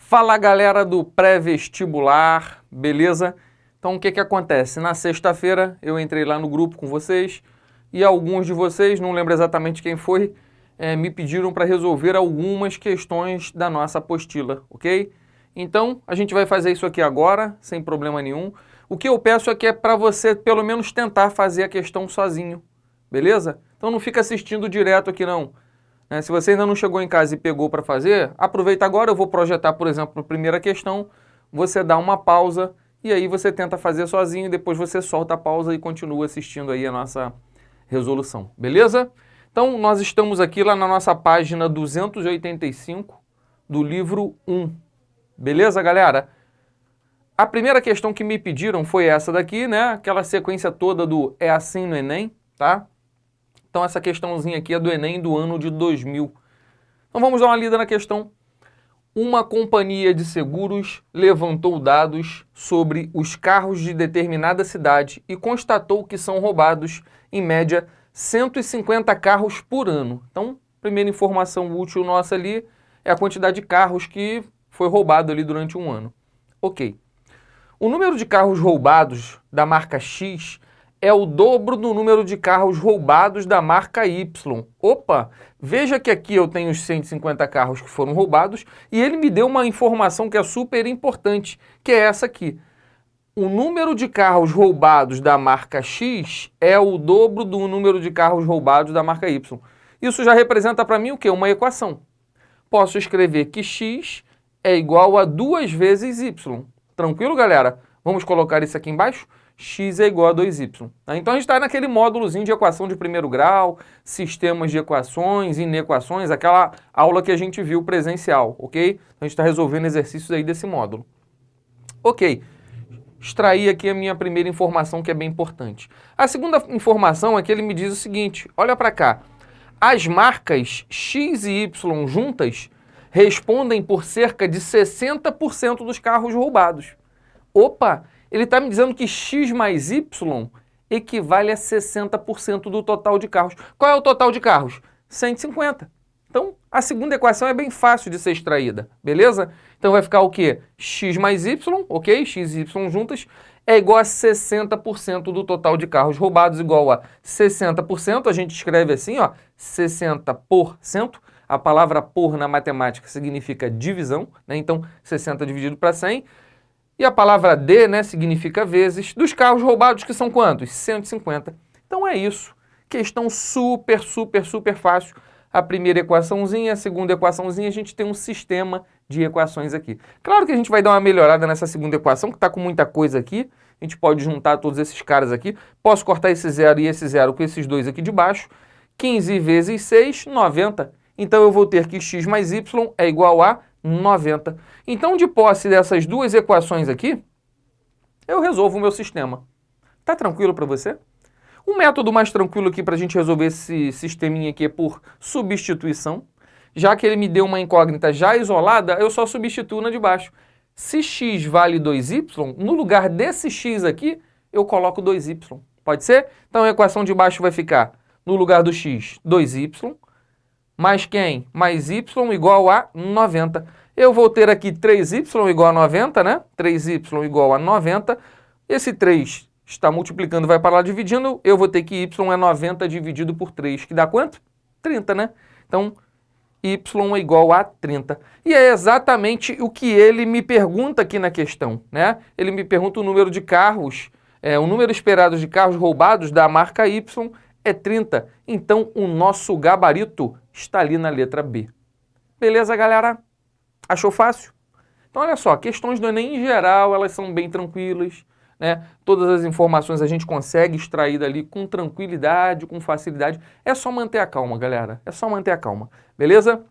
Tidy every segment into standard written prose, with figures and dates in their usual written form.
Fala galera do pré-vestibular, beleza? Então o que acontece? Na sexta-feira eu entrei lá no grupo com vocês e alguns de vocês, não lembro exatamente quem foi, me pediram para resolver algumas questões da nossa apostila, ok? Então a gente vai fazer isso aqui agora, sem problema nenhum. O que eu peço é para você pelo menos tentar fazer a questão sozinho, beleza? Então não fica assistindo direto aqui não. Se você ainda não chegou em casa e pegou para fazer, aproveita agora, eu vou projetar, por exemplo, a primeira questão, você dá uma pausa e aí você tenta fazer sozinho, depois você solta a pausa e continua assistindo aí a nossa resolução, beleza? Então, nós estamos aqui lá na nossa página 285 do livro 1, beleza, galera? A primeira questão que me pediram foi essa daqui, né? Aquela sequência toda do É Assim no Enem, tá? Então essa questãozinha aqui é do Enem do ano de 2000. Então vamos dar uma lida na questão. Uma companhia de seguros levantou dados sobre os carros de determinada cidade e constatou que são roubados, em média, 150 carros por ano. Então, primeira informação útil nossa ali é a quantidade de carros que foi roubado ali durante um ano. Ok. O número de carros roubados da marca X é o dobro do número de carros roubados da marca Y. Opa, veja que aqui eu tenho os 150 carros que foram roubados e ele me deu uma informação que é super importante, que é essa aqui. O número de carros roubados da marca X é o dobro do número de carros roubados da marca Y. Isso já representa para mim o quê? Uma equação. Posso escrever que X é igual a 2 vezes Y. Tranquilo, galera? Vamos colocar isso aqui embaixo? X é igual a 2y. Então a gente está naquele módulozinho de equação de primeiro grau, sistemas de equações, inequações, aquela aula que a gente viu presencial, ok? A gente está resolvendo exercícios aí desse módulo. Ok, extraí aqui a minha primeira informação que é bem importante. A segunda informação é que ele me diz o seguinte, olha para cá, as marcas X e Y juntas respondem por cerca de 60% dos carros roubados. Opa! Ele está me dizendo que X mais Y equivale a 60% do total de carros. Qual é o total de carros? 150. Então, a segunda equação é bem fácil de ser extraída, beleza? Então vai ficar o quê? X mais Y, ok? X e Y juntas, é igual a 60% do total de carros roubados, igual a 60%, a gente escreve assim, ó, 60%. A palavra por na matemática significa divisão, né? Então 60 dividido para 100. E a palavra D, né, significa vezes, dos carros roubados, que são quantos? 150. Então é isso. Questão super fácil. A primeira equaçãozinha, a segunda equaçãozinha, a gente tem um sistema de equações aqui. Claro que a gente vai dar uma melhorada nessa segunda equação, que está com muita coisa aqui. A gente pode juntar todos esses caras aqui. Posso cortar esse zero e esse zero com esses dois aqui de baixo. 15 vezes 6, 90. Então eu vou ter que x mais y é igual a 90. Então, de posse dessas duas equações aqui, eu resolvo o meu sistema. Tá tranquilo para você? O método mais tranquilo aqui para a gente resolver esse sisteminha aqui é por substituição. Já que ele me deu uma incógnita já isolada, eu só substituo na de baixo. Se x vale 2y, no lugar desse x aqui, eu coloco 2y. Pode ser? Então a equação de baixo vai ficar, no lugar do x, 2y, mais quem? Mais y igual a 90. Eu vou ter aqui 3y igual a 90, né? 3y igual a 90. Esse 3 está multiplicando, vai para lá dividindo. Eu vou ter que y é 90 dividido por 3, que dá quanto? 30, né? Então, y é igual a 30. E é exatamente o que ele me pergunta aqui na questão, né? Ele me pergunta o número de carros, o número esperado de carros roubados da marca Y é 30. Então, o nosso gabarito está ali na letra B. Beleza, galera? Achou fácil? Então, olha só, questões do Enem em geral, elas são bem tranquilas, né? Todas as informações a gente consegue extrair dali com tranquilidade, com facilidade. É só manter a calma, galera. É só manter a calma. Beleza?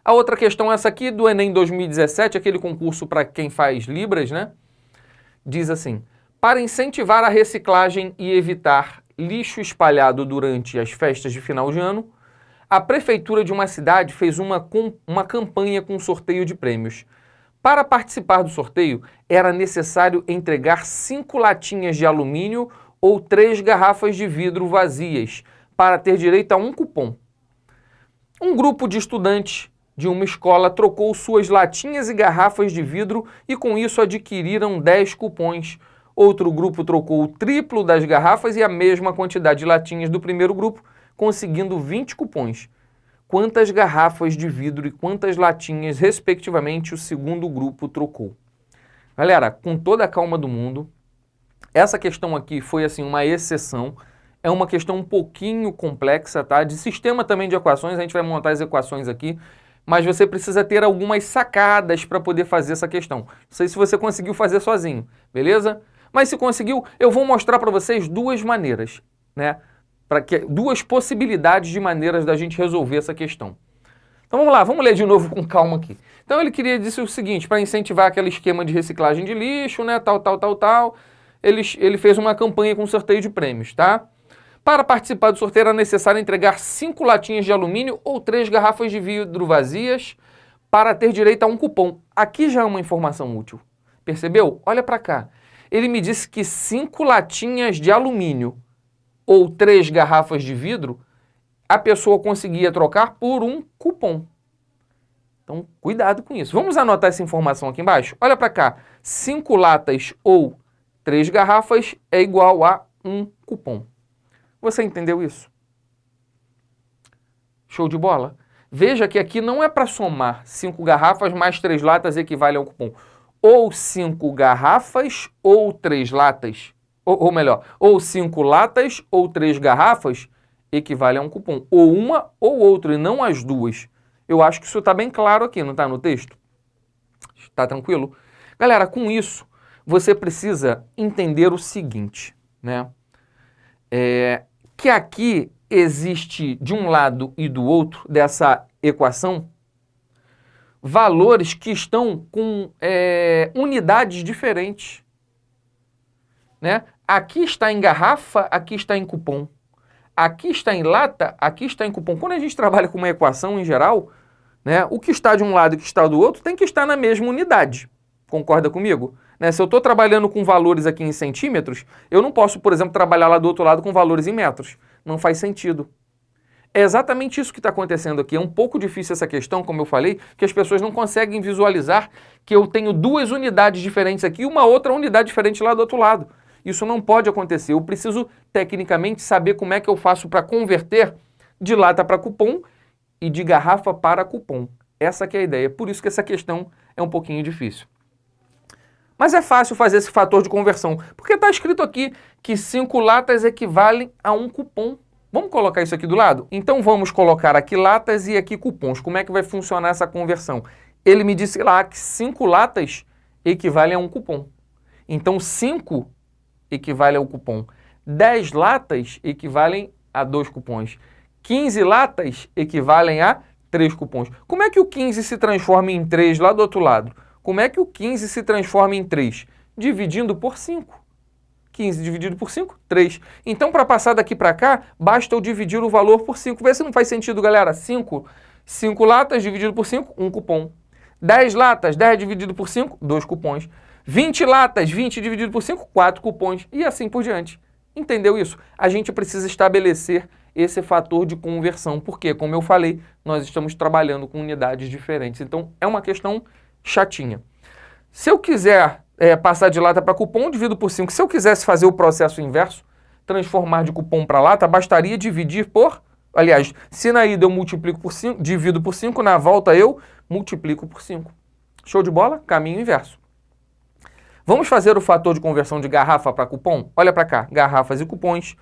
A outra questão é essa aqui do Enem 2017, aquele concurso para quem faz Libras, né? Diz assim, para incentivar a reciclagem e evitar lixo espalhado durante as festas de final de ano, a prefeitura de uma cidade fez uma campanha com sorteio de prêmios. Para participar do sorteio, era necessário entregar 5 latinhas de alumínio ou 3 garrafas de vidro vazias, para ter direito a um cupom. Um grupo de estudantes de uma escola trocou suas latinhas e garrafas de vidro e com isso adquiriram 10 cupons. Outro grupo trocou o triplo das garrafas e a mesma quantidade de latinhas do primeiro grupo, conseguindo 20 cupons. Quantas garrafas de vidro e quantas latinhas, respectivamente, o segundo grupo trocou? Galera, com toda a calma do mundo, essa questão aqui foi assim uma exceção. É uma questão um pouquinho complexa, tá? De sistema também de equações, a gente vai montar as equações aqui, mas você precisa ter algumas sacadas para poder fazer essa questão. Não sei se você conseguiu fazer sozinho, beleza? Mas se conseguiu, eu vou mostrar para vocês duas maneiras, né? Duas possibilidades de maneiras da gente resolver essa questão. Então vamos lá, vamos ler de novo com calma aqui. Então ele queria dizer o seguinte, para incentivar aquele esquema de reciclagem de lixo, né, tal, ele fez uma campanha com sorteio de prêmios, tá? Para participar do sorteio era necessário entregar 5 latinhas de alumínio ou 3 garrafas de vidro vazias para ter direito a um cupom. Aqui já é uma informação útil. Percebeu? Olha para cá. Ele me disse que 5 latinhas de alumínio ou 3 garrafas de vidro, a pessoa conseguia trocar por um cupom. Então, cuidado com isso. Vamos anotar essa informação aqui embaixo? Olha para cá. 5 latas ou 3 garrafas é igual a um cupom. Você entendeu isso? Show de bola? Veja que aqui não é para somar 5 garrafas mais 3 latas equivale ao cupom. Ou 5 garrafas ou 3 latas. Ou melhor, ou 5 latas ou 3 garrafas equivale a um cupom. Ou uma ou outra, e não as duas. Eu acho que isso está bem claro aqui, não está no texto? Está tranquilo? Galera, com isso, você precisa entender o seguinte, né? Que aqui existe, de um lado e do outro dessa equação, valores que estão com unidades diferentes, né? Aqui está em garrafa, aqui está em cupom. Aqui está em lata, aqui está em cupom. Quando a gente trabalha com uma equação em geral, né, o que está de um lado e o que está do outro tem que estar na mesma unidade. Concorda comigo? Né? Se eu estou trabalhando com valores aqui em centímetros, eu não posso, por exemplo, trabalhar lá do outro lado com valores em metros. Não faz sentido. É exatamente isso que está acontecendo aqui. É um pouco difícil essa questão, como eu falei, que as pessoas não conseguem visualizar que eu tenho 2 unidades diferentes aqui e uma outra unidade diferente lá do outro lado. Isso não pode acontecer. Eu preciso, tecnicamente, saber como é que eu faço para converter de lata para cupom e de garrafa para cupom. Essa que é a ideia. Por isso que essa questão é um pouquinho difícil. Mas é fácil fazer esse fator de conversão, porque está escrito aqui que 5 latas equivalem a um cupom. Vamos colocar isso aqui do lado? Então vamos colocar aqui latas e aqui cupons. Como é que vai funcionar essa conversão? Ele me disse lá que 5 latas equivalem a um cupom. Então 5 equivale ao cupom. 10 latas equivalem a 2 cupons. 15 latas equivalem a 3 cupons. Como é que o 15 se transforma em 3 lá do outro lado? Como é que o 15 se transforma em 3? Dividindo por 5. 15 dividido por 5, 3. Então, para passar daqui para cá, basta eu dividir o valor por 5. Vê se não faz sentido, galera. 5 latas dividido por 5, 1 cupom. 10 latas, 10 dividido por 5, 2 cupons. 20 latas, 20 dividido por 5, 4 cupons. E assim por diante. Entendeu isso? A gente precisa estabelecer esse fator de conversão, porque, como eu falei, nós estamos trabalhando com unidades diferentes. Então, é uma questão chatinha. Se eu quiser passar de lata para cupom, divido por 5. Se eu quisesse fazer o processo inverso, transformar de cupom para lata, bastaria dividir por... Aliás, se na ida eu multiplico por 5, divido por 5, na volta eu multiplico por 5. Show de bola? Caminho inverso. Vamos fazer o fator de conversão de garrafa para cupom? Olha para cá, garrafas e cupons.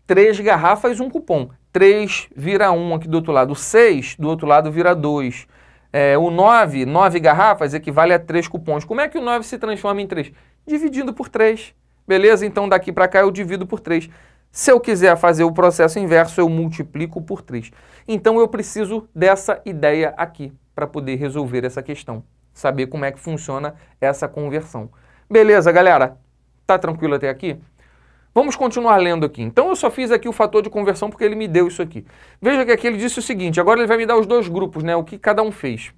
3 garrafas, 1 cupom. 3 vira 1 aqui do outro lado. 6 do outro lado vira 2. O 9 garrafas equivale a 3 cupons. Como é que o 9 se transforma em 3? Dividindo por 3. Beleza? Então daqui para cá eu divido por 3. Se eu quiser fazer o processo inverso, eu multiplico por 3. Então eu preciso dessa ideia aqui para poder resolver essa questão. Saber como é que funciona essa conversão. Beleza, galera? Tá tranquilo até aqui? Vamos continuar lendo aqui. Então eu só fiz aqui o fator de conversão porque ele me deu isso aqui. Veja que aqui ele disse o seguinte, agora ele vai me dar os 2 grupos, né? O que cada um fez.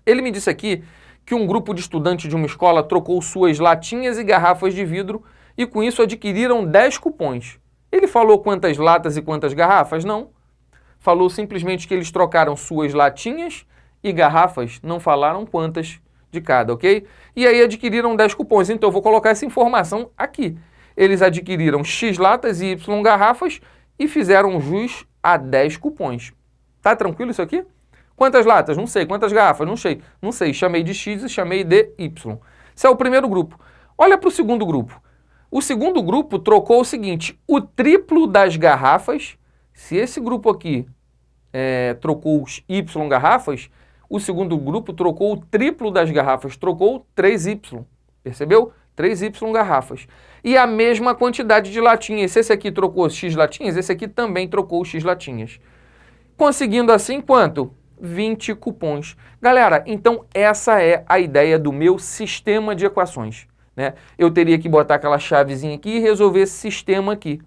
Ele me disse aqui que um grupo de estudantes de uma escola trocou suas latinhas e garrafas de vidro e com isso adquiriram 10 cupons. Ele falou quantas latas e quantas garrafas? Não. falou simplesmente que eles trocaram suas latinhas e garrafas, não falaram quantas de cada, ok? E aí adquiriram 10 cupons, então eu vou colocar essa informação aqui. Eles adquiriram X latas e Y garrafas e fizeram jus a 10 cupons. Tá tranquilo isso aqui? Quantas latas? Não sei. Quantas garrafas? Não sei. Não sei. Chamei de X e chamei de Y. Esse é o primeiro grupo. Olha para o segundo grupo. O segundo grupo trocou o seguinte, o triplo das garrafas, se esse grupo aqui trocou os Y garrafas, o segundo grupo trocou o triplo das garrafas, trocou 3Y, percebeu? 3Y garrafas. E a mesma quantidade de latinhas. Se esse aqui trocou X latinhas, esse aqui também trocou X latinhas. Conseguindo assim quanto? 20 cupons. Galera, então essa é a ideia do meu sistema de equações, né? Eu teria que botar aquela chavezinha aqui e resolver esse sistema aqui,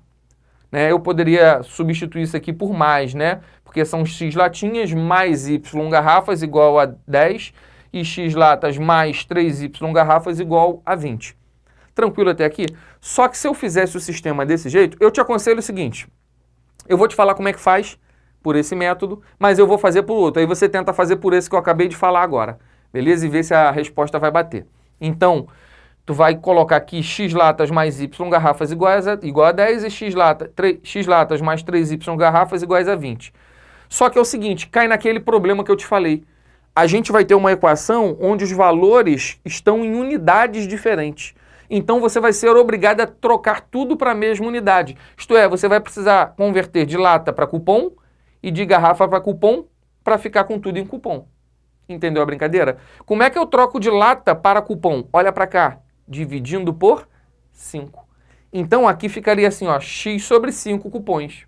né? Eu poderia substituir isso aqui por mais, né? Porque são X latinhas mais Y garrafas igual a 10 e X latas mais 3Y garrafas igual a 20. Tranquilo até aqui? Só que se eu fizesse o sistema desse jeito, eu te aconselho o seguinte, eu vou te falar como é que faz por esse método, mas eu vou fazer por outro. Aí você tenta fazer por esse que eu acabei de falar agora, beleza? E ver se a resposta vai bater. Então, tu vai colocar aqui X latas mais Y garrafas igual a 10 e X latas mais 3Y garrafas iguais a 20. Só que é o seguinte, cai naquele problema que eu te falei. A gente vai ter uma equação onde os valores estão em unidades diferentes. Então você vai ser obrigado a trocar tudo para a mesma unidade. Isto é, você vai precisar converter de lata para cupom e de garrafa para cupom para ficar com tudo em cupom. Entendeu a brincadeira? Como é que eu troco de lata para cupom? Olha para cá, dividindo por 5. Então aqui ficaria assim, ó, X sobre 5 cupons.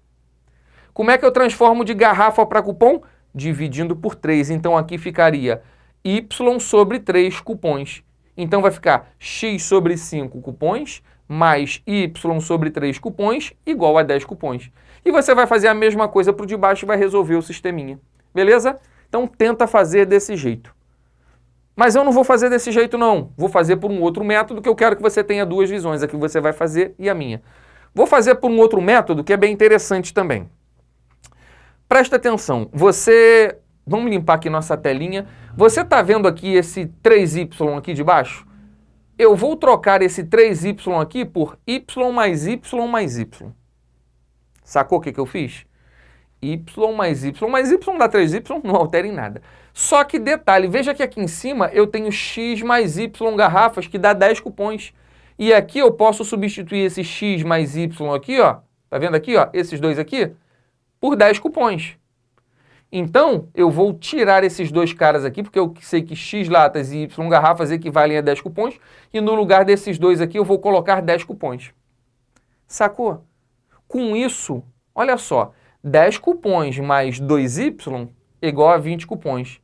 Como é que eu transformo de garrafa para cupom? Dividindo por 3. Então aqui ficaria Y sobre 3 cupons. Então vai ficar X sobre 5 cupons mais Y sobre 3 cupons igual a 10 cupons. E você vai fazer a mesma coisa para o de baixo e vai resolver o sisteminha. Beleza? Então tenta fazer desse jeito. Mas eu não vou fazer desse jeito não. Vou fazer por um outro método que eu quero que você tenha duas visões. A que você vai fazer e a minha. Vou fazer por um outro método que é bem interessante também. Presta atenção. Vamos limpar aqui nossa telinha. Você está vendo aqui esse 3Y aqui de baixo? Eu vou trocar esse 3Y aqui por Y mais Y mais Y. Sacou o que eu fiz? Y mais Y mais Y dá 3Y, não altera em nada. Só que detalhe, veja que aqui em cima eu tenho X mais Y garrafas que dá 10 cupons. E aqui eu posso substituir esse X mais Y aqui, ó. Tá vendo aqui, ó? Esses dois aqui, por 10 cupons. Então, eu vou tirar esses dois caras aqui, porque eu sei que X latas e Y garrafas equivalem a 10 cupons, e no lugar desses dois aqui eu vou colocar 10 cupons. Sacou? Com isso, olha só, 10 cupons mais 2Y igual a 20 cupons.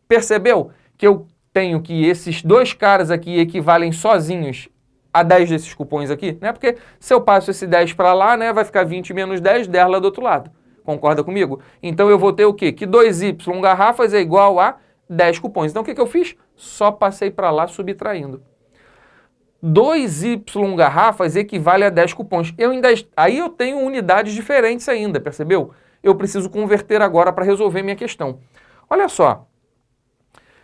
Percebeu que eu tenho que esses dois caras aqui equivalem sozinhos a 10 desses cupons aqui? Né? Porque se eu passo esse 10 para lá, né, vai ficar 20 menos 10, 10 lá do outro lado. Concorda comigo? Então eu vou ter o quê? Que 2Y garrafas é igual a 10 cupons. Então o que eu fiz? Só passei para lá subtraindo. 2Y garrafas equivale a 10 cupons. Aí eu tenho unidades diferentes ainda, percebeu? Eu preciso converter agora para resolver minha questão. Olha só.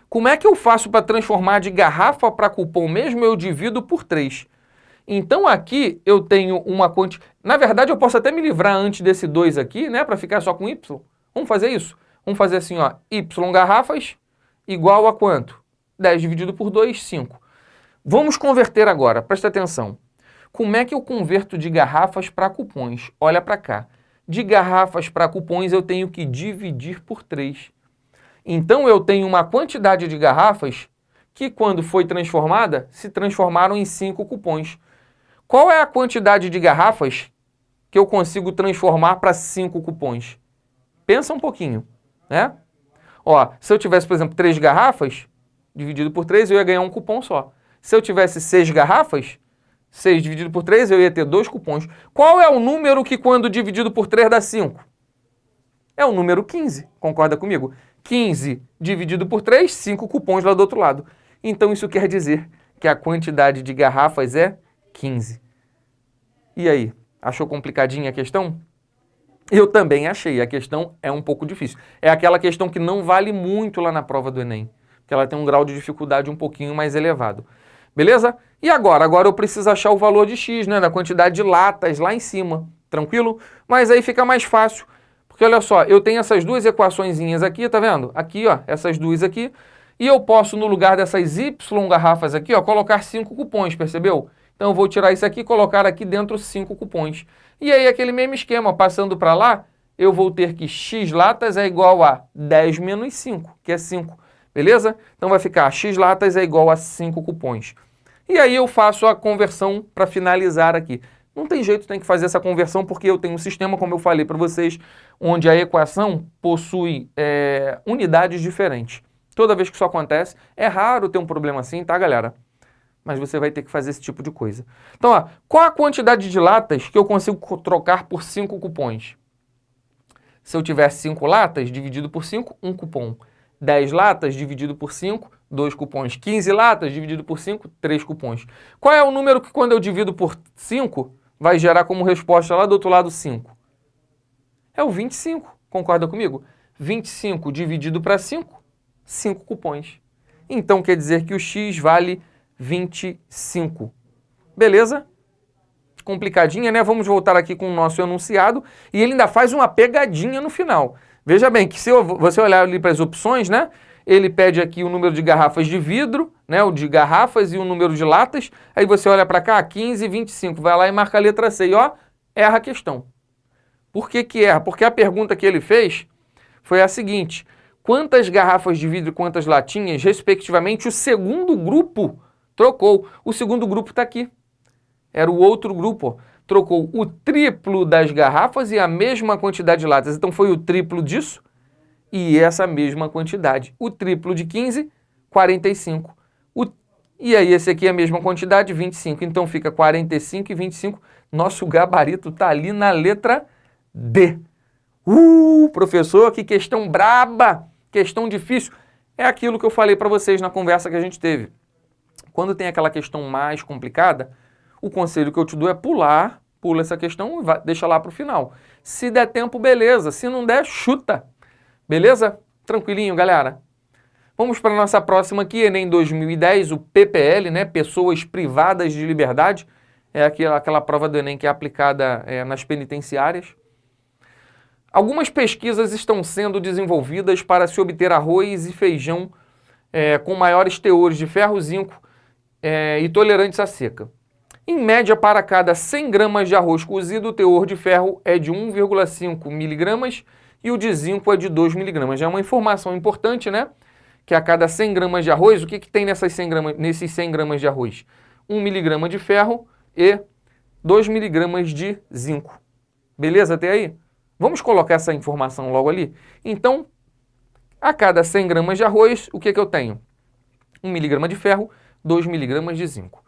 Como é que eu faço para transformar de garrafa para cupom mesmo? Eu divido por 3. Então aqui eu tenho uma quantidade... Na verdade eu posso até me livrar antes desse 2 aqui, né? Para ficar só com Y. Vamos fazer isso? Vamos fazer assim, ó. Y garrafas igual a quanto? 10 dividido por 2, 5. Vamos converter agora, presta atenção. Como é que eu converto de garrafas para cupons? Olha para cá. De garrafas para cupons eu tenho que dividir por 3. Então eu tenho uma quantidade de garrafas que quando foi transformada, se transformaram em 5 cupons. Qual é a quantidade de garrafas que eu consigo transformar para 5 cupons? Pensa um pouquinho, né? Ó, se eu tivesse, por exemplo, 3 garrafas, dividido por 3, eu ia ganhar um cupom só. Se eu tivesse 6 garrafas, 6 dividido por 3, eu ia ter 2 cupons. Qual é o número que quando dividido por 3 dá 5? É o número 15, concorda comigo? 15 dividido por 3, 5 cupons lá do outro lado. Então isso quer dizer que a quantidade de garrafas é 15. E aí, achou complicadinha a questão? Eu também achei, a questão é um pouco difícil. É aquela questão que não vale muito lá na prova do Enem, porque ela tem um grau de dificuldade um pouquinho mais elevado. Beleza? E agora? Agora eu preciso achar o valor de X, né, da quantidade de latas lá em cima, tranquilo? Mas aí fica mais fácil, porque olha só, eu tenho essas duas equaçõezinhas aqui, tá vendo? Aqui, ó, essas duas aqui, e eu posso, no lugar dessas Y garrafas aqui, ó, colocar 5 cupons, percebeu? Então eu vou tirar isso aqui e colocar aqui dentro 5 cupons. E aí aquele mesmo esquema, passando para lá, eu vou ter que X latas é igual a 10 menos 5, que é 5. Beleza? Então vai ficar X latas é igual a 5 cupons. E aí eu faço a conversão para finalizar aqui. Não tem jeito, tem que fazer essa conversão porque eu tenho um sistema, como eu falei para vocês, onde a equação possui unidades diferentes. Toda vez que isso acontece, é raro ter um problema assim, tá, galera? Mas você vai ter que fazer esse tipo de coisa. Então, ó, qual a quantidade de latas que eu consigo trocar por 5 cupons? Se eu tiver 5 latas, dividido por 5, 1 cupom. 10 latas, dividido por 5, 2 cupons. 15 latas, dividido por 5, 3 cupons. Qual é o número que, quando eu divido por 5, vai gerar como resposta lá do outro lado 5? É o 25, concorda comigo? 25 dividido para 5, 5 cupons. Então, quer dizer que o X vale 25. Beleza? Complicadinha, né? Vamos voltar aqui com o nosso enunciado. E ele ainda faz uma pegadinha no final. Veja bem que se você olhar ali para as opções, né? Ele pede aqui o número de garrafas de vidro, né? O de garrafas e o número de latas. Aí você olha para cá, 15 e 25. Vai lá e marca a letra C. E ó, erra a questão. Por que que erra? Porque a pergunta que ele fez foi a seguinte: quantas garrafas de vidro e quantas latinhas, respectivamente, o segundo grupo trocou? O segundo grupo está aqui. Era o outro grupo, ó. Trocou o triplo das garrafas e a mesma quantidade de latas. Então foi o triplo disso e essa mesma quantidade. O triplo de 15, 45. E aí esse aqui é a mesma quantidade, 25. Então fica 45 e 25. Nosso gabarito está ali na letra D. Professor, que questão braba, questão difícil. É aquilo que eu falei para vocês na conversa que a gente teve. Quando tem aquela questão mais complicada, o conselho que eu te dou é pula essa questão e deixa lá para o final. Se der tempo, beleza. Se não der, chuta. Beleza? Tranquilinho, galera? Vamos para a nossa próxima aqui, Enem 2010, o PPL, né? Pessoas Privadas de Liberdade. É aquela prova do Enem que é aplicada nas penitenciárias. Algumas pesquisas estão sendo desenvolvidas para se obter arroz e feijão com maiores teores de ferro, zinco e tolerantes à seca. Em média, para cada 100 gramas de arroz cozido, o teor de ferro é de 1,5 miligramas e o de zinco é de 2 miligramas. Já é uma informação importante, né? Que a cada 100 gramas de arroz, o que tem nesses 100 gramas de arroz? 1 miligrama de ferro e 2 miligramas de zinco. Beleza até aí? Vamos colocar essa informação logo ali? Então, a cada 100 gramas de arroz, o que eu tenho? 1 miligrama de ferro, 2 miligramas de zinco.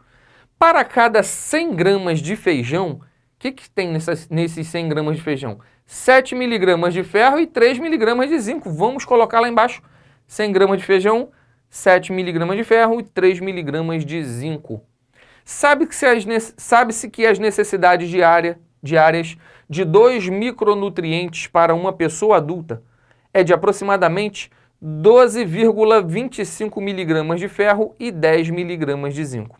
Para cada 100 gramas de feijão, o que tem nesses 100 gramas de feijão? 7 miligramas de ferro e 3 miligramas de zinco. Vamos colocar lá embaixo. 100 gramas de feijão, 7 miligramas de ferro e 3 miligramas de zinco. Sabe-se que as necessidades diárias de 2 micronutrientes para uma pessoa adulta é de aproximadamente 12,25 miligramas de ferro e 10 miligramas de zinco.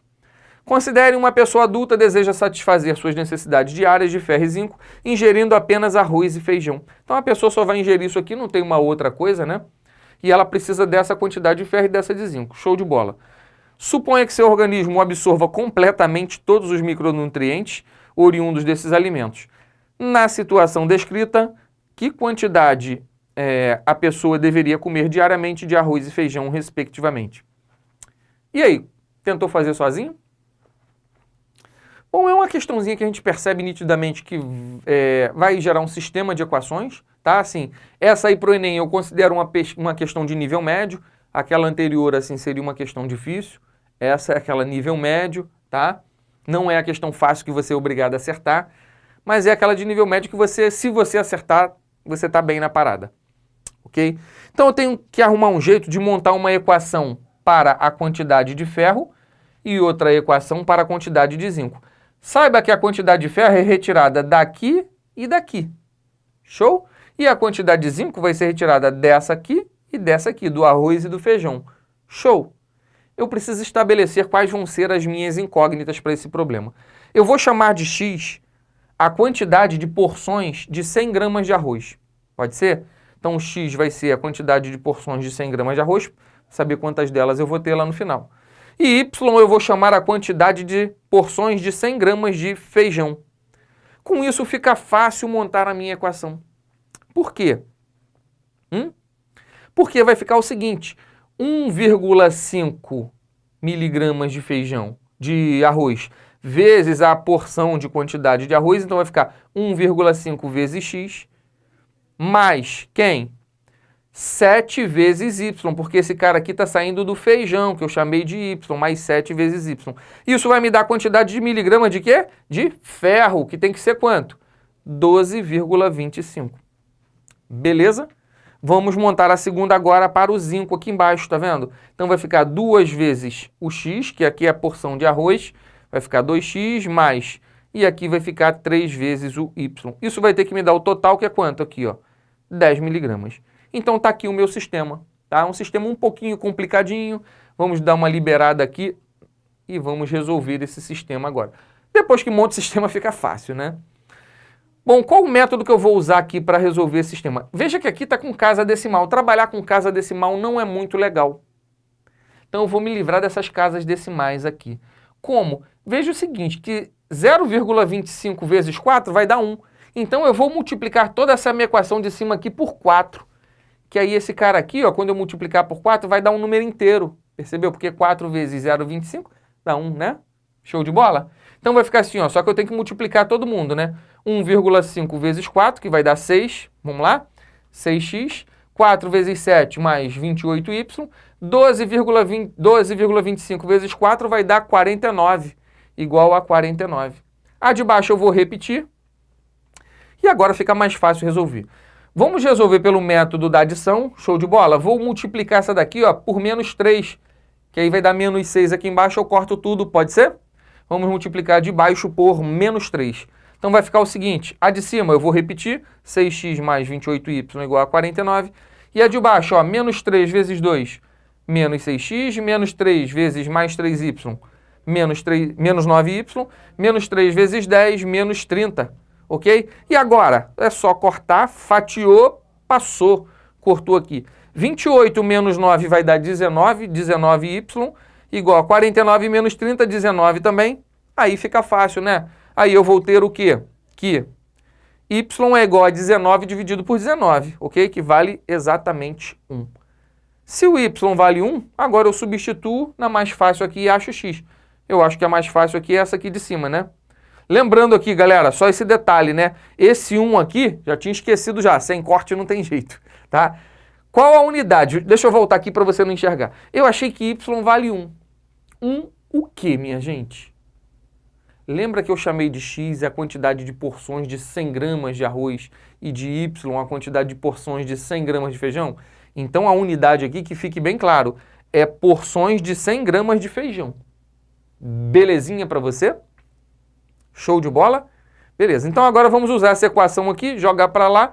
Considere uma pessoa adulta deseja satisfazer suas necessidades diárias de ferro e zinco ingerindo apenas arroz e feijão. Então a pessoa só vai ingerir isso aqui, não tem uma outra coisa, né? E ela precisa dessa quantidade de ferro e dessa de zinco. Show de bola. Suponha que seu organismo absorva completamente todos os micronutrientes oriundos desses alimentos. Na situação descrita, que quantidade a pessoa deveria comer diariamente de arroz e feijão, respectivamente? E aí, tentou fazer sozinho? Bom, é uma questãozinha que a gente percebe nitidamente que vai gerar um sistema de equações, tá? Assim, essa aí para o Enem eu considero uma questão de nível médio, aquela anterior assim seria uma questão difícil, essa é aquela nível médio, tá? Não é a questão fácil que você é obrigado a acertar, mas é aquela de nível médio que você, se você acertar, você está bem na parada, ok? Então eu tenho que arrumar um jeito de montar uma equação para a quantidade de ferro e outra equação para a quantidade de zinco. Saiba que a quantidade de ferro é retirada daqui e daqui. Show? E a quantidade de zinco vai ser retirada dessa aqui e dessa aqui, do arroz e do feijão. Show? Eu preciso estabelecer quais vão ser as minhas incógnitas para esse problema. Eu vou chamar de X a quantidade de porções de 100 gramas de arroz. Pode ser? Então, X vai ser a quantidade de porções de 100 gramas de arroz, saber quantas delas eu vou ter lá no final. E Y eu vou chamar a quantidade de porções de 100 gramas de feijão. Com isso, fica fácil montar a minha equação. Por quê? Porque vai ficar o seguinte, 1,5 miligramas de feijão, de arroz, vezes a porção de quantidade de arroz, então vai ficar 1,5 vezes X, mais quem? 7 vezes Y, porque esse cara aqui está saindo do feijão, que eu chamei de Y, mais 7 vezes Y. Isso vai me dar a quantidade de miligramas de quê? De ferro, que tem que ser quanto? 12,25. Beleza? Vamos montar a segunda agora para o zinco aqui embaixo, tá vendo? Então vai ficar 2 vezes o X, que aqui é a porção de arroz, vai ficar 2X mais, e aqui vai ficar 3 vezes o Y. Isso vai ter que me dar o total, que é quanto aqui, ó? 10 miligramas. Então tá aqui o meu sistema, tá? Um sistema um pouquinho complicadinho, vamos dar uma liberada aqui e vamos resolver esse sistema agora. Depois que monta o sistema fica fácil, né? Bom, qual o método que eu vou usar aqui para resolver esse sistema? Veja que aqui está com casa decimal. Trabalhar com casa decimal não é muito legal. Então eu vou me livrar dessas casas decimais aqui. Como? Veja o seguinte, que 0,25 vezes 4 vai dar 1. Então eu vou multiplicar toda essa minha equação de cima aqui por 4. Que aí esse cara aqui, ó, quando eu multiplicar por 4, vai dar um número inteiro. Percebeu? Porque 4 vezes 0,25 dá 1, né? Show de bola? Então vai ficar assim, ó, só que eu tenho que multiplicar todo mundo, né? 1,5 vezes 4, que vai dar 6, vamos lá? 6x, 4 vezes 7 mais 28y, 12,25 vezes 4 vai dar 49, igual a 49. A de baixo eu vou repetir, e agora fica mais fácil resolver. Vamos resolver pelo método da adição, show de bola? Vou multiplicar essa daqui, ó, por menos 3, que aí vai dar menos 6 aqui embaixo, eu corto tudo, pode ser? Vamos multiplicar de baixo por menos 3. Então vai ficar o seguinte, a de cima eu vou repetir, 6x mais 28y igual a 49. E a de baixo, ó, menos 3 vezes 2, menos 6x, menos 3 vezes mais 3y, menos 9y, menos 3 vezes 10, menos 30. Ok? E agora, é só cortar, fatiou, passou, cortou aqui. 28 menos 9 vai dar 19, 19y, igual a 49 menos 30, 19 também. Aí fica fácil, né? Aí eu vou ter o quê? Que y é igual a 19 dividido por 19, ok? Que vale exatamente 1. Se o y vale 1, agora eu substituo na mais fácil aqui e acho x. Eu acho que a mais fácil aqui é essa aqui de cima, né? Lembrando aqui, galera, só esse detalhe, né? Esse 1 aqui, já tinha esquecido já, sem corte não tem jeito, tá? Qual a unidade? Deixa eu voltar aqui para você não enxergar. Eu achei que y vale 1. 1 o quê, minha gente? Lembra que eu chamei de x a quantidade de porções de 100 gramas de arroz e de y a quantidade de porções de 100 gramas de feijão? Então a unidade aqui, que fique bem claro, é porções de 100 gramas de feijão. Belezinha para você? Show de bola? Beleza, então agora vamos usar essa equação aqui, jogar para lá,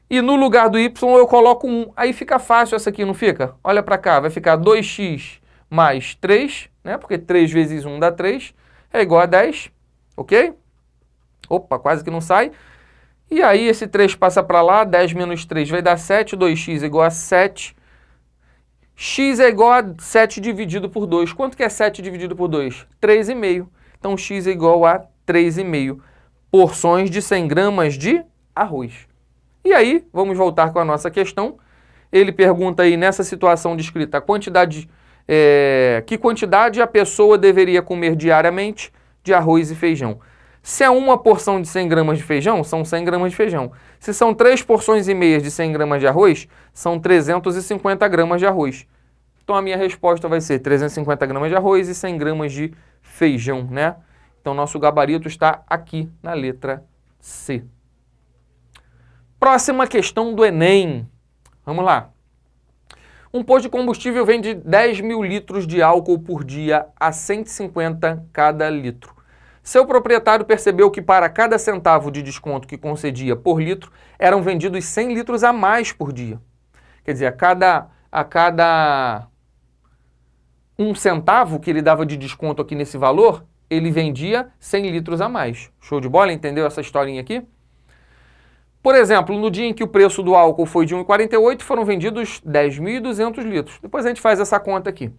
e no lugar do y eu coloco 1. Aí fica fácil essa aqui, não fica? Olha para cá, vai ficar 2x mais 3, né? Porque 3 vezes 1 dá 3, é igual a 10, ok? Opa, quase que não sai. E aí esse 3 passa para lá, 10 menos 3 vai dar 7, 2x é igual a 7. X é igual a 7 dividido por 2. Quanto que é 7 dividido por 2? 3,5. Então x é igual a 3,5 porções de 100 gramas de arroz. E aí, vamos voltar com a nossa questão. Ele pergunta aí, nessa situação descrita, a quantidade... que quantidade a pessoa deveria comer diariamente de arroz e feijão? Se é uma porção de 100 gramas de feijão, são 100 gramas de feijão. Se são 3 porções e meias de 100 gramas de arroz, são 350 gramas de arroz. Então a minha resposta vai ser 350 gramas de arroz e 100 gramas de feijão, né? Então nosso gabarito está aqui na letra C. Próxima questão do Enem. Vamos lá. Um posto de combustível vende 10 mil litros de álcool por dia a 150 cada litro. Seu proprietário percebeu que para cada centavo de desconto que concedia por litro, eram vendidos 100 litros a mais por dia. Quer dizer, a cada 1 centavo que ele dava de desconto aqui nesse valor, ele vendia 100 litros a mais. Show de bola? Entendeu essa historinha aqui? Por exemplo, no dia em que o preço do álcool foi de 1,48, foram vendidos 10.200 litros. Depois a gente faz essa conta aqui.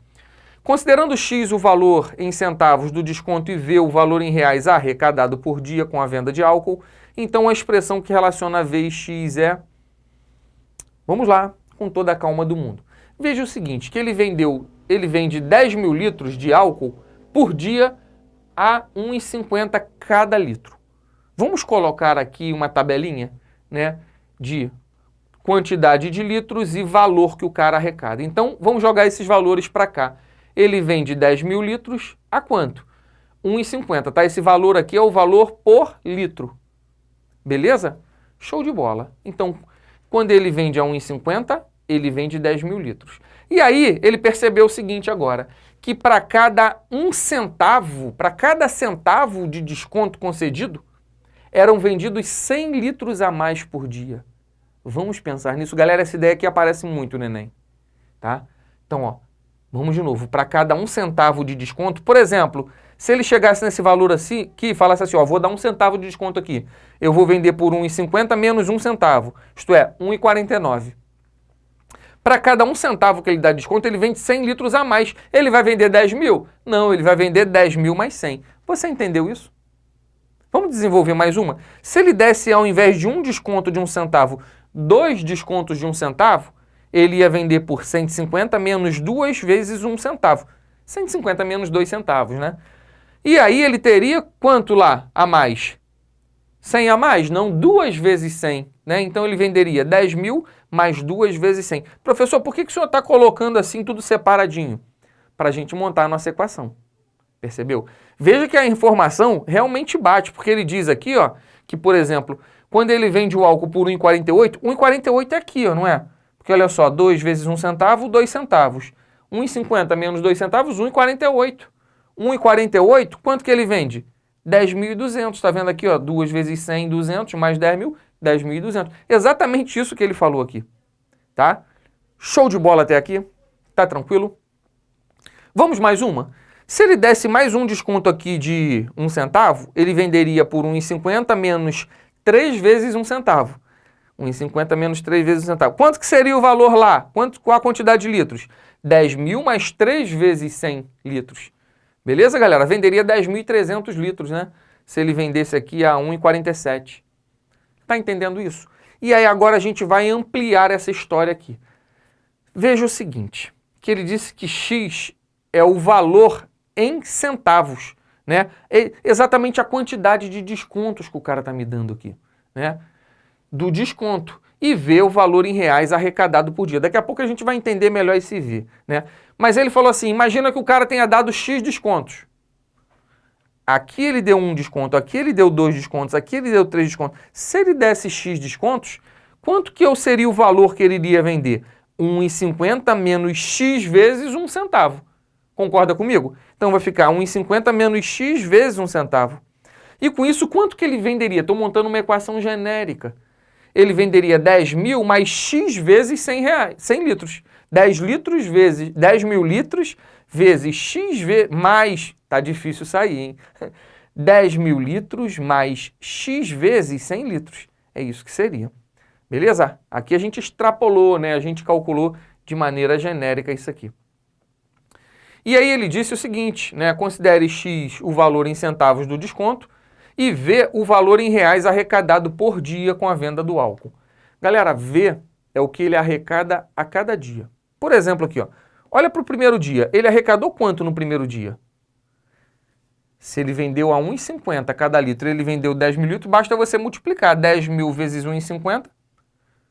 Considerando X o valor em centavos do desconto e V o valor em reais arrecadado por dia com a venda de álcool, então a expressão que relaciona V e X é... Vamos lá, com toda a calma do mundo. Veja o seguinte, que ele vende 10 mil litros de álcool por dia a 1,50 cada litro. Vamos colocar aqui uma tabelinha, né, de quantidade de litros e valor que o cara arrecada. Então, vamos jogar esses valores para cá. Ele vende 10 mil litros a quanto? 1,50, tá? Esse valor aqui é o valor por litro. Beleza? Show de bola. Então, quando ele vende a 1,50, ele vende 10 mil litros. E aí, ele percebeu o seguinte agora, que para cada 1 centavo, para cada centavo de desconto concedido, eram vendidos 100 litros a mais por dia. Vamos pensar nisso. Galera, essa ideia aqui aparece muito no Enem. Tá? Então, ó, vamos de novo. Para cada 1 centavo de desconto, por exemplo, se ele chegasse nesse valor assim, que falasse assim, ó, vou dar 1 centavo de desconto aqui, eu vou vender por 1,50 menos 1 centavo, isto é, 1,49. Para cada 1 centavo que ele dá de desconto, ele vende 100 litros a mais. Ele vai vender 10 mil? Não, ele vai vender 10 mil mais 100. Você entendeu isso? Vamos desenvolver mais uma? Se ele desse, ao invés de um desconto de 1 centavo, 2 descontos de 1 centavo, ele ia vender por 150 menos 2 vezes 1 centavo. 150 menos 2 centavos, né? E aí ele teria quanto lá a mais? 100 a mais? Não, 2 vezes 100, né? Então ele venderia 10 mil mais 2 vezes 100. Professor, por que o senhor está colocando assim tudo separadinho? Para a gente montar a nossa equação. Percebeu? Veja que a informação realmente bate, porque ele diz aqui, ó, que, por exemplo, quando ele vende o álcool por 1,48, 1,48 é aqui, ó, não é? Porque olha só, 2 vezes 1 centavo, 2 centavos. 1,50 menos 2 centavos, 1,48. 1,48, quanto que ele vende? 10.200, tá vendo aqui, ó, 2 vezes 100, 200, mais 10 mil, 10.200. Exatamente isso que ele falou aqui, tá? Show de bola até aqui? Tá tranquilo? Vamos mais uma? Se ele desse mais um desconto aqui de 1 centavo, ele venderia por 1,50 menos 3 vezes 1 centavo. 1,50 menos 3 vezes 1 centavo. Quanto que seria o valor lá? Qual a quantidade de litros? 10 mil mais 3 vezes 100 litros. Beleza, galera? Venderia 10.300 litros, né? Se ele vendesse aqui a 1,47. Tá entendendo isso? E aí agora a gente vai ampliar essa história aqui. Veja o seguinte, que ele disse que X é o valor em centavos, né? É exatamente a quantidade de descontos que o cara tá me dando aqui, né? Do desconto. E V o valor em reais arrecadado por dia. Daqui a pouco a gente vai entender melhor esse V, né? Mas ele falou assim, imagina que o cara tenha dado X descontos. Aqui ele deu 1 desconto, aqui ele deu 2 descontos, aqui ele deu 3 descontos. Se ele desse X descontos, quanto que seria o valor que ele iria vender? 1,50 menos X vezes 1 centavo. Concorda comigo? Então vai ficar 1,50 menos X vezes 1 centavo. E com isso, quanto que ele venderia? Estou montando uma equação genérica. Ele venderia 10 mil mais X vezes 100 litros. 10 litros vezes 10 mil litros vezes X mais... Tá difícil sair, hein? 10 mil litros mais X vezes 100 litros. É isso que seria. Beleza? Aqui a gente extrapolou, né? A gente calculou de maneira genérica isso aqui. E aí ele disse o seguinte, né? Considere X o valor em centavos do desconto e V o valor em reais arrecadado por dia com a venda do álcool. Galera, V é o que ele arrecada a cada dia. Por exemplo aqui, ó. Olha para o primeiro dia. Ele arrecadou quanto no primeiro dia? Se ele vendeu a 1,50 cada litro, ele vendeu 10 mil litros, basta você multiplicar 10 mil vezes 1,50,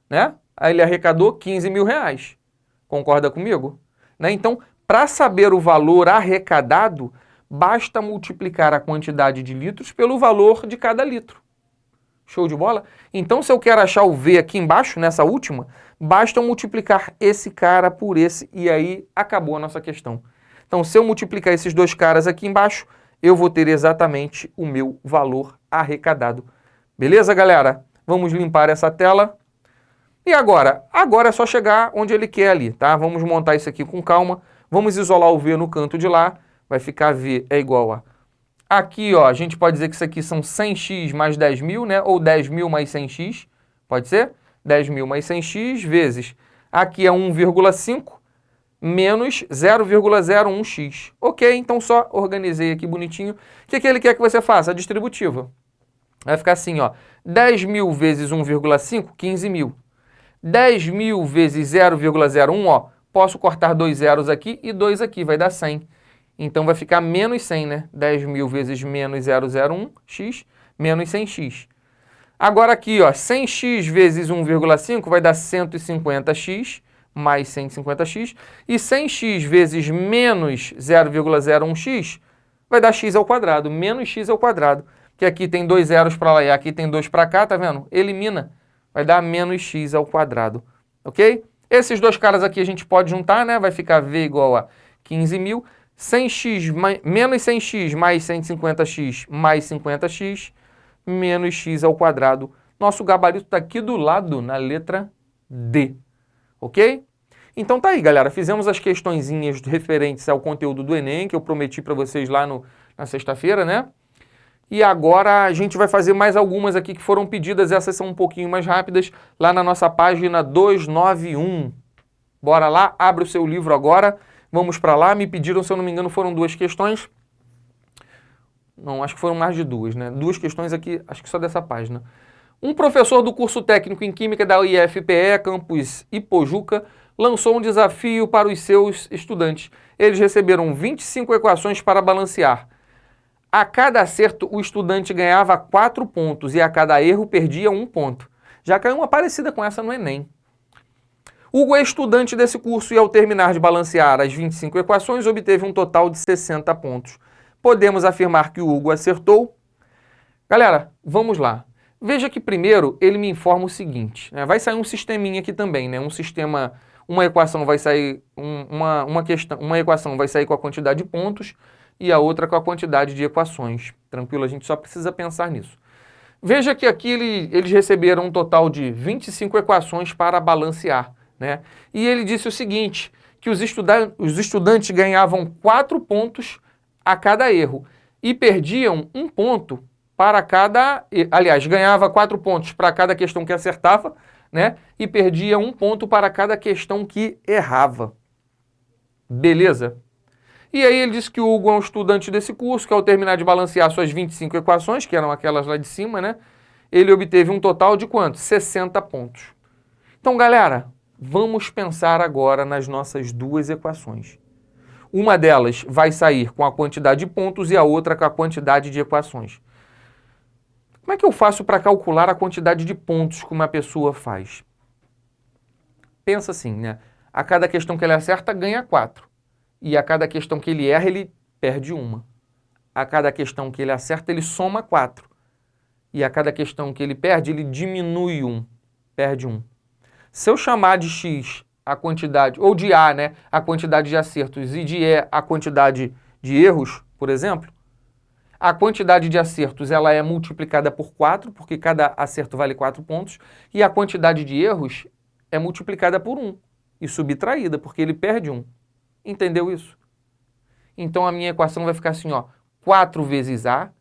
né? Aí ele arrecadou 15 mil reais. Concorda comigo? Né? Então, para saber o valor arrecadado, basta multiplicar a quantidade de litros pelo valor de cada litro. Show de bola? Então, se eu quero achar o V aqui embaixo, nessa última, basta eu multiplicar esse cara por esse e aí acabou a nossa questão. Então, se eu multiplicar esses dois caras aqui embaixo, eu vou ter exatamente o meu valor arrecadado. Beleza, galera? Vamos limpar essa tela. E agora? Agora é só chegar onde ele quer ali, tá? Vamos montar isso aqui com calma. Vamos isolar o V no canto de lá. Vai ficar V é igual a... Aqui, ó, a gente pode dizer que isso aqui são 100x mais 10.000, né? Ou 10.000 mais 100x. Pode ser? 10.000 mais 100x vezes... Aqui é 1,5 menos 0,01x. Ok, então só organizei aqui bonitinho. O que ele quer que você faça? A distributiva. Vai ficar assim, ó. 10.000 vezes 1,5, 15.000. 10.000 vezes 0,01, ó. Posso cortar 2 zeros aqui e 2 aqui, vai dar 100. Então vai ficar menos 100, né? 10.000 vezes menos 0,01x, menos 100x. Agora aqui, ó, 100x vezes 1,5 vai dar 150x, mais 150x. E 100x vezes menos 0,01x vai dar x ao quadrado, menos x ao quadrado. Que aqui tem 2 zeros para lá e aqui tem 2 para cá, tá vendo? Elimina, vai dar menos x ao quadrado, ok? Esses dois caras aqui a gente pode juntar, né? Vai ficar V igual a 15.000. 100x menos 100x mais 150x mais 50x menos x ao quadrado. Nosso gabarito está aqui do lado, na letra D. Ok? Então tá aí, galera. Fizemos as questõezinhas referentes ao conteúdo do Enem, que eu prometi para vocês lá na sexta-feira, né? E agora a gente vai fazer mais algumas aqui que foram pedidas. Essas são um pouquinho mais rápidas, lá na nossa página 291. Bora lá, abre o seu livro agora. Vamos para lá. Me pediram, se eu não me engano, foram 2 questões. Não, acho que foram mais de 2, né? 2 questões aqui, acho que só dessa página. Um professor do curso técnico em Química da IFPE, campus Ipojuca, lançou um desafio para os seus estudantes. Eles receberam 25 equações para balancear. A cada acerto, o estudante ganhava 4 pontos e a cada erro perdia 1 ponto. Já caiu uma parecida com essa no Enem. Hugo é estudante desse curso e, ao terminar de balancear as 25 equações, obteve um total de 60 pontos. Podemos afirmar que o Hugo acertou? Galera, vamos lá. Veja que primeiro ele me informa o seguinte, né? Vai sair um sisteminha aqui também, né? Um sistema, uma equação vai sair, uma equação vai sair com a quantidade de pontos e a outra com a quantidade de equações. Tranquilo? A gente só precisa pensar nisso. Veja que aqui eles receberam um total de 25 equações para balancear, né? E ele disse o seguinte, que os estudantes ganhavam 4 pontos a cada erro e perdiam 1 ponto para cada... Aliás, ganhava 4 pontos para cada questão que acertava, né? E perdia 1 ponto para cada questão que errava. Beleza? E aí ele disse que o Hugo é um estudante desse curso, que ao terminar de balancear suas 25 equações, que eram aquelas lá de cima, né? Ele obteve um total de quanto? 60 pontos. Então, galera, vamos pensar agora nas nossas 2 equações. Uma delas vai sair com a quantidade de pontos e a outra com a quantidade de equações. Como é que eu faço para calcular a quantidade de pontos que uma pessoa faz? Pensa assim, né? A cada questão que ele acerta, ganha 4. E a cada questão que ele erra, ele perde 1. A cada questão que ele acerta, ele soma 4. E a cada questão que ele perde, ele diminui 1. Perde 1. Se eu chamar de x a quantidade, ou de A, né, a quantidade de acertos e de E a quantidade de erros, por exemplo, a quantidade de acertos ela é multiplicada por 4, porque cada acerto vale 4 pontos, e a quantidade de erros é multiplicada por 1 e subtraída, porque ele perde 1. Entendeu isso? Então a minha equação vai ficar assim, ó, 4 vezes A,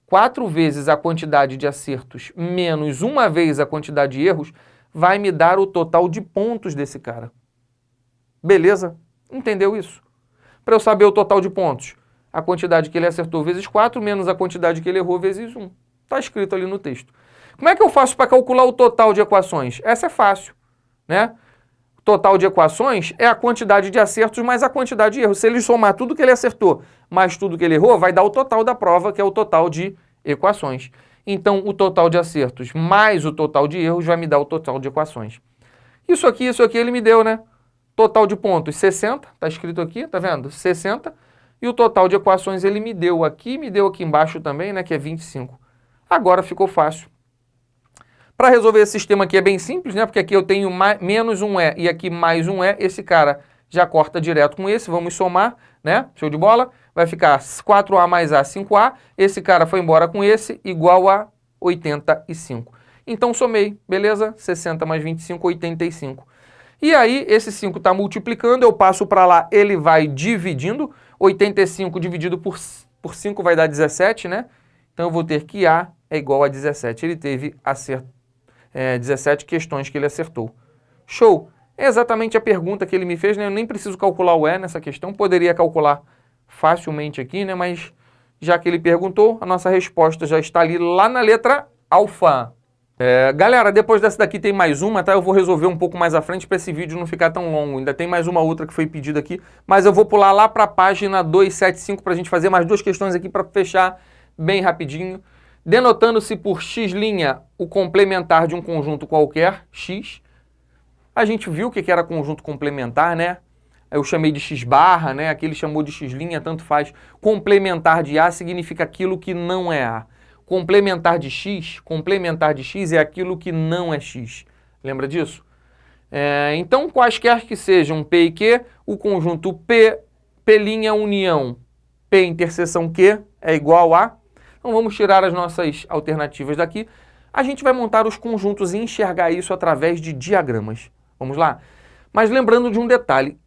4 vezes a quantidade de acertos menos 1 vez a quantidade de erros, vai me dar o total de pontos desse cara. Beleza? Entendeu isso? Para eu saber o total de pontos, a quantidade que ele acertou vezes 4, menos a quantidade que ele errou vezes 1. Está escrito ali no texto. Como é que eu faço para calcular o total de equações? Essa é fácil, né? O total de equações é a quantidade de acertos mais a quantidade de erros. Se ele somar tudo que ele acertou mais tudo que ele errou, vai dar o total da prova, que é o total de equações. Então, o total de acertos mais o total de erros vai me dar o total de equações. Isso aqui ele me deu, né? Total de pontos, 60, tá escrito aqui, tá vendo? 60. E o total de equações ele me deu aqui embaixo também, né? Que é 25. Agora ficou fácil. Para resolver esse sistema aqui é bem simples, né? Porque aqui eu tenho menos 1E e aqui mais 1E. Esse cara já corta direto com esse, vamos somar, né? Show de bola? Vai ficar 4A mais A, 5A, esse cara foi embora com esse, igual a 85. Então somei, beleza? 60 mais 25, 85. E aí, esse 5 está multiplicando, eu passo para lá, ele vai dividindo, 85 dividido por 5 vai dar 17, né? Então eu vou ter que A é igual a 17. Ele teve 17 questões que ele acertou. Show! É exatamente a pergunta que ele me fez, né? Eu nem preciso calcular o E nessa questão, poderia calcular facilmente aqui, né? Mas já que ele perguntou, a nossa resposta já está ali lá na letra alfa. Galera, depois dessa daqui tem mais uma, tá? Eu vou resolver um pouco mais à frente para esse vídeo não ficar tão longo. Ainda tem mais uma outra que foi pedida aqui, mas eu vou pular lá para a página 275 para a gente fazer mais duas questões aqui para fechar bem rapidinho. Denotando-se por x' o complementar de um conjunto qualquer, x. A gente viu o que era conjunto complementar, né? Eu chamei de x barra, né? Aqui ele chamou de x', tanto faz. Complementar de A significa aquilo que não é A. Complementar de x é aquilo que não é x. Lembra disso? Então, quaisquer que sejam P e Q, o conjunto P' união P interseção Q é igual a... Então, vamos tirar as nossas alternativas daqui. A gente vai montar os conjuntos e enxergar isso através de diagramas. Vamos lá? Mas lembrando de um detalhe.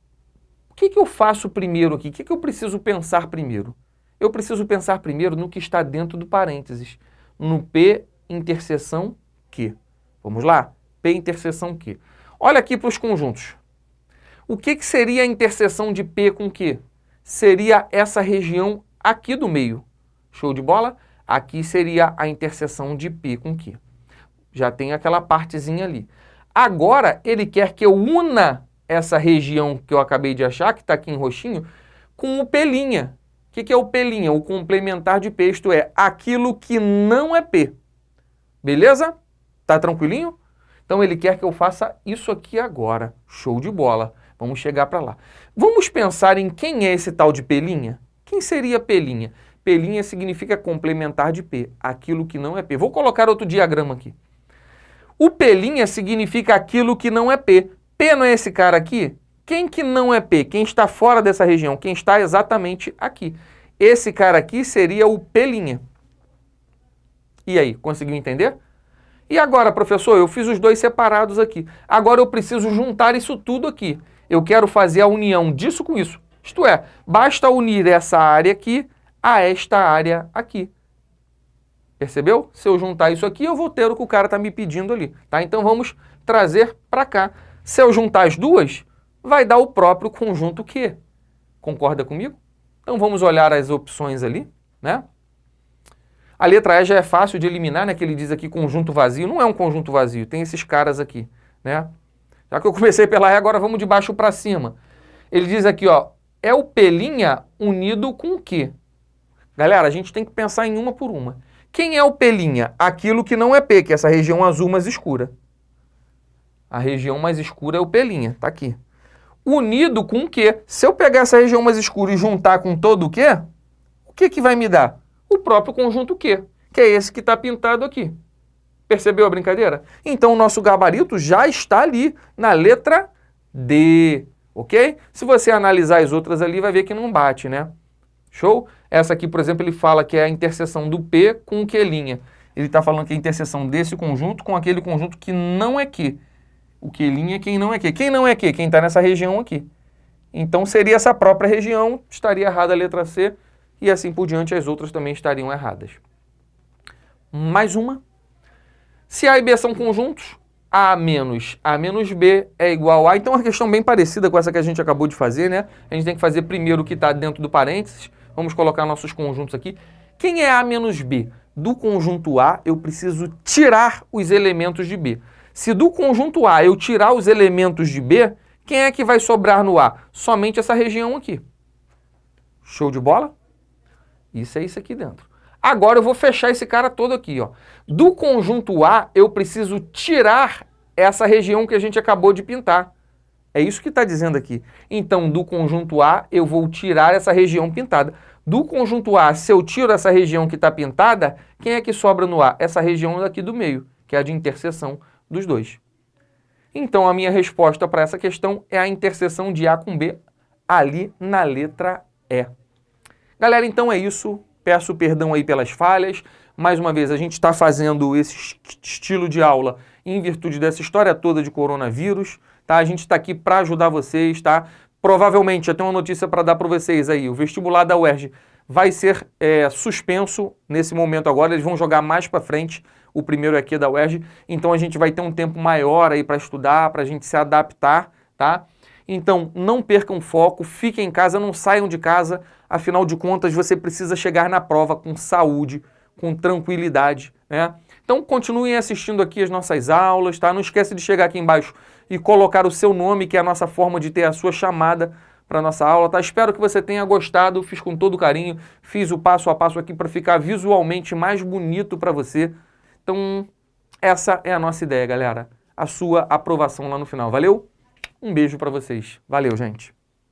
O que eu faço primeiro aqui? O que eu preciso pensar primeiro? Eu preciso pensar primeiro no que está dentro do parênteses, no P interseção Q. Vamos lá? P interseção Q. Olha aqui para os conjuntos. O que seria a interseção de P com Q? Seria essa região aqui do meio. Show de bola? Aqui seria a interseção de P com Q. Já tem aquela partezinha ali. Agora, ele quer que eu una essa região que eu acabei de achar, que está aqui em roxinho, com o P'. O que é o P'? O complementar de P, isto é, aquilo que não é P. Beleza? Tá tranquilinho? Então ele quer que eu faça isso aqui agora. Show de bola. Vamos chegar para lá. Vamos pensar em quem é esse tal de P'? Quem seria P'? P' significa complementar de P, aquilo que não é P. Vou colocar outro diagrama aqui. O P' significa aquilo que não é P. P não é esse cara aqui? Quem que não é P? Quem está fora dessa região? Quem está exatamente aqui? Esse cara aqui seria o P'. E aí, conseguiu entender? E agora, professor, eu fiz os dois separados aqui. Agora eu preciso juntar isso tudo aqui. Eu quero fazer a união disso com isso. Isto é, basta unir essa área aqui a esta área aqui. Percebeu? Se eu juntar isso aqui, eu vou ter o que o cara está me pedindo ali. Tá? Então vamos trazer para cá. Se eu juntar as duas, vai dar o próprio conjunto Q. Concorda comigo? Então vamos olhar as opções ali, né? A letra E já é fácil de eliminar, né? Que ele diz aqui conjunto vazio. Não é um conjunto vazio, tem esses caras aqui, né? Já que eu comecei pela E, agora vamos de baixo para cima. Ele diz aqui, ó, é o P' unido com o Q. Galera, a gente tem que pensar em uma por uma. Quem é o P'? Aquilo que não é P, que é essa região azul mais escura. A região mais escura é o P', tá aqui. Unido com o Q. Se eu pegar essa região mais escura e juntar com todo o Q, o que vai me dar? O próprio conjunto Q, que é esse que está pintado aqui. Percebeu a brincadeira? Então o nosso gabarito já está ali, na letra D, ok? Se você analisar as outras ali, vai ver que não bate, né? Show? Essa aqui, por exemplo, ele fala que é a interseção do P com o Q'. Ele está falando que é a interseção desse conjunto com aquele conjunto que não é Q. O Q' é quem não é Q. Quem não é Q? Quem está nessa região aqui. Então seria essa própria região, estaria errada a letra C, e assim por diante as outras também estariam erradas. Mais uma. Se A e B são conjuntos, A menos B é igual a... Então é uma questão bem parecida com essa que a gente acabou de fazer, né? A gente tem que fazer primeiro o que está dentro do parênteses. Vamos colocar nossos conjuntos aqui. Quem é A menos B? Do conjunto A, eu preciso tirar os elementos de B. Se do conjunto A eu tirar os elementos de B, quem é que vai sobrar no A? Somente essa região aqui. Show de bola? Isso é isso aqui dentro. Agora eu vou fechar esse cara todo aqui, ó. Do conjunto A, eu preciso tirar essa região que a gente acabou de pintar. É isso que está dizendo aqui. Então, do conjunto A, eu vou tirar essa região pintada. Do conjunto A, se eu tiro essa região que está pintada, quem é que sobra no A? Essa região daqui do meio, que é a de interseção dos dois. Então, a minha resposta para essa questão é a interseção de A com B ali na letra E. Galera, então é isso. Peço perdão aí pelas falhas. Mais uma vez, a gente está fazendo esse estilo de aula em virtude dessa história toda de coronavírus, tá? A gente está aqui para ajudar vocês, tá? Provavelmente, eu tenho uma notícia para dar para vocês aí. O vestibular da UERJ vai ser suspenso nesse momento agora. Eles vão jogar mais para frente o primeiro aqui da UERJ. Então, a gente vai ter um tempo maior aí para estudar, para a gente se adaptar, tá? Então, não percam foco, fiquem em casa, não saiam de casa. Afinal de contas, você precisa chegar na prova com saúde, com tranquilidade, né? Então, continuem assistindo aqui as nossas aulas, tá? Não esquece de chegar aqui embaixo e colocar o seu nome, que é a nossa forma de ter a sua chamada para a nossa aula, tá? Espero que você tenha gostado, fiz com todo carinho, fiz o passo a passo aqui para ficar visualmente mais bonito para você. Então, essa é a nossa ideia, galera. A sua aprovação lá no final, valeu? Um beijo para vocês. Valeu, gente.